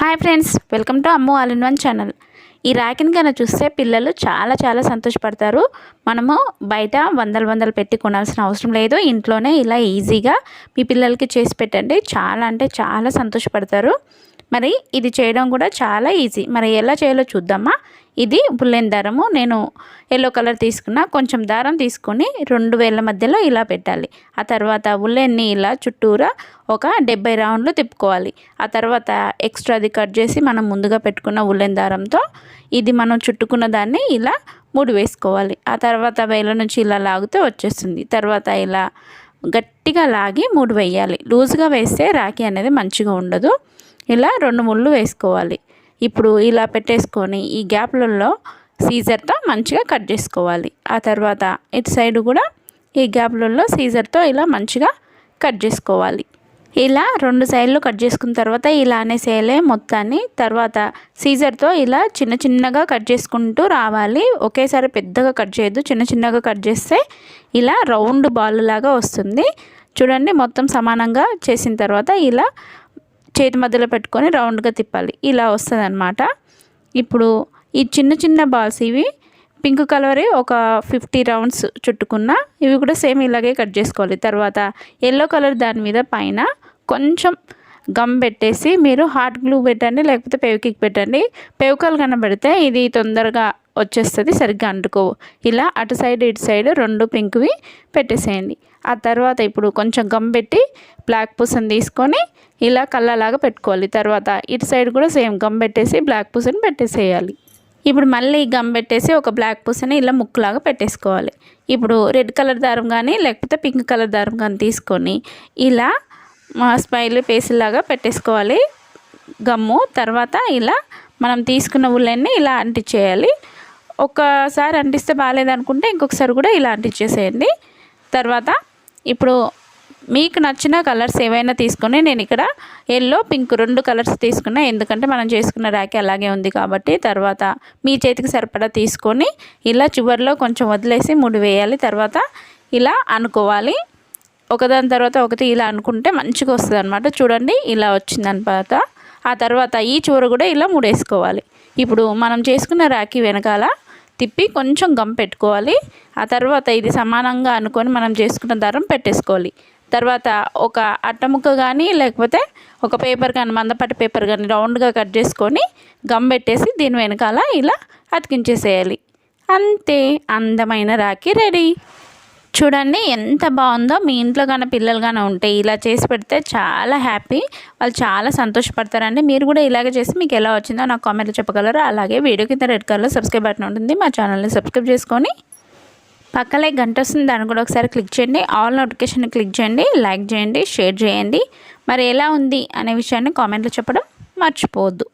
Hi friends, welcome to Ammu all in one channel. ఈ రాఖీని కన్నా చూస్తే పిల్లలు చాలా సంతోషపడతారు. మనము బయట వందలు పెట్టి కొనాల్సిన అవసరం లేదు. ఇంట్లోనే ఇలా ఈజీగా మీ పిల్లలకి చేసి పెట్టండి. చాలా అంటే చాలా సంతోషపడతారు. మరి ఇది చేయడం కూడా చాలా ఈజీ. మరి ఎలా చేయాలో చూద్దామా. ఇది బుల్లెన్ దారము. నేను ఎల్లో కలర్ తీసుకున్న. కొంచెం దారం తీసుకొని 2 వేళ్ళ మధ్యలో ఇలా పెట్టాలి. ఆ తర్వాత ఉల్లెన్ని ఇలా చుట్టూరా ఒక 70 రౌండ్లు తిప్పుకోవాలి. ఆ తర్వాత ఎక్స్ట్రాది కట్ చేసి మనం ముందుగా పెట్టుకున్న ఉల్లెన్ దారంతో ఇది మనం చుట్టుకున్న దాన్ని ఇలా ముడి వేసుకోవాలి. ఆ తర్వాత వేళ్ళ నుంచి ఇలా లాగితే వచ్చేస్తుంది. తర్వాత ఇలా గట్టిగా లాగి ముడి వేయాలి. లూజ్గా వేస్తే రాఖీ అనేది మంచిగా ఉండదు. ఇలా 2 ముళ్ళు వేసుకోవాలి. ఇప్పుడు ఇలా పెట్టేసుకొని ఈ గ్యాప్లలో సీజర్తో మంచిగా కట్ చేసుకోవాలి. ఆ తర్వాత ఇటు సైడ్ కూడా ఈ గ్యాప్లలో సీజర్తో ఇలా మంచిగా కట్ చేసుకోవాలి. ఇలా 2 సైడ్లు కట్ చేసుకున్న తర్వాత ఇలా అనేసేయాలి మొత్తాన్ని. తర్వాత సీజర్తో ఇలా చిన్నగా కట్ చేసుకుంటూ రావాలి. ఒకేసారి పెద్దగా కట్ చేయొద్దు, చిన్నగా కట్ చేస్తే ఇలా రౌండ్ బాల్ లాగా వస్తుంది. చూడండి, మొత్తం సమానంగా చేసిన తర్వాత ఇలా చేతి మధ్యలో పెట్టుకొని రౌండ్గా తిప్పాలి. ఇలా వస్తుంది అన్నమాట. ఇప్పుడు ఈ చిన్న బాల్స్ ఇవి పింక్ కలర్ ఒక 50 రౌండ్స్ చుట్టుకున్న ఇవి కూడా సేమ్ ఇలాగే కట్ చేసుకోవాలి. తర్వాత ఎల్లో కలర్ దాని మీద పైన కొంచెం గమ్ పెట్టేసి మీరు హాట్ గ్లూ పెట్టండి, లేకపోతే ఫెవిక్విక్ పెట్టండి. ఫెవికాల్ కన్నా పెడితే ఇది తొందరగా వచ్చేస్తుంది, సరిగ్గా అంటుకోవు. ఇలా అటు సైడ్ ఇటు సైడ్ 2 పింక్వి పెట్టేసేయండి. ఆ తర్వాత ఇప్పుడు కొంచెం గమ్ పెట్టి బ్లాక్ పూసని తీసుకొని ఇలా కళ్ళలాగా పెట్టుకోవాలి. తర్వాత ఇటు సైడ్ కూడా సేమ్ గమ్ పెట్టేసి బ్లాక్ పూసని పెట్టేసేయాలి. ఇప్పుడు మళ్ళీ గమ్ పెట్టేసి ఒక బ్లాక్ పూసని ఇలా ముక్కులాగా పెట్టేసుకోవాలి. ఇప్పుడు రెడ్ కలర్ దారం కానీ లేకపోతే పింక్ కలర్ దారం కానీ తీసుకొని ఇలా స్మైల్ ఫేస్లాగా పెట్టేసుకోవాలి గమ్ము. తర్వాత ఇలా మనం తీసుకున్న ఉల్లెన్ని ఇలా అంటించేయాలి. ఒకసారి అంటిస్తే బాగాలేదనుకుంటే ఇంకొకసారి కూడా ఇలా అంటించేసేయండి. తర్వాత ఇప్పుడు మీకు నచ్చిన కలర్స్ ఏవైనా తీసుకొని, నేను ఇక్కడ ఎల్లో పింక్ 2 కలర్స్ తీసుకున్నా, ఎందుకంటే మనం చేసుకున్న రాఖీ అలాగే ఉంది కాబట్టి. తర్వాత మీ చేతికి సరిపడా తీసుకొని ఇలా చివరిలో కొంచెం వదిలేసి ముడి వేయాలి. తర్వాత ఇలా అనుకోవాలి. ఒకదాని తర్వాత ఒకటి ఇలా అనుకుంటే మంచిగా వస్తుంది అనమాట. చూడండి, ఇలా వచ్చిందనమాట. ఆ తర్వాత ఈ చివర కూడా ఇలా ముడేసుకోవాలి. ఇప్పుడు మనం చేసుకున్న రాఖీ వెనకాల తిప్పి కొంచెం గమ్ పెట్టుకోవాలి. ఆ తర్వాత ఇది సమానంగా అనుకొని మనం చేసుకున్న దారం పెట్టేసుకోవాలి. తర్వాత ఒక అట్టముక్క కానీ లేకపోతే ఒక పేపర్ కానీ, మందపాటి పేపర్ కానీ రౌండ్గా కట్ చేసుకొని గమ్ పెట్టేసి దీని వెనకాల ఇలా అతికించేసేయాలి. అంతే, అందమైన రాఖీ రెడీ. చూడండి ఎంత బాగుందో. మీ ఇంట్లో కానీ పిల్లలు కానీ ఉంటే ఇలా చేసి పెడితే చాలా హ్యాపీ, వాళ్ళు చాలా సంతోషపడతారండి. మీరు కూడా ఇలాగే చేసి మీకు ఎలా వచ్చిందో నాకు కామెంట్లో చెప్పగలరు. అలాగే వీడియో కింద రెడ్ కలర్లో సబ్స్క్రైబ్ బటన్ ఉంటుంది, మా ఛానల్ని సబ్స్క్రైబ్ చేసుకొని పక్కలే గంట వస్తుంది, దాన్ని కూడా ఒకసారి క్లిక్ చేయండి. ఆల్ నోటిఫికేషన్ క్లిక్ చేయండి, లైక్ చేయండి, షేర్ చేయండి. మరి ఎలా ఉంది అనే విషయాన్ని కామెంట్లో చెప్పడం మర్చిపోవద్దు.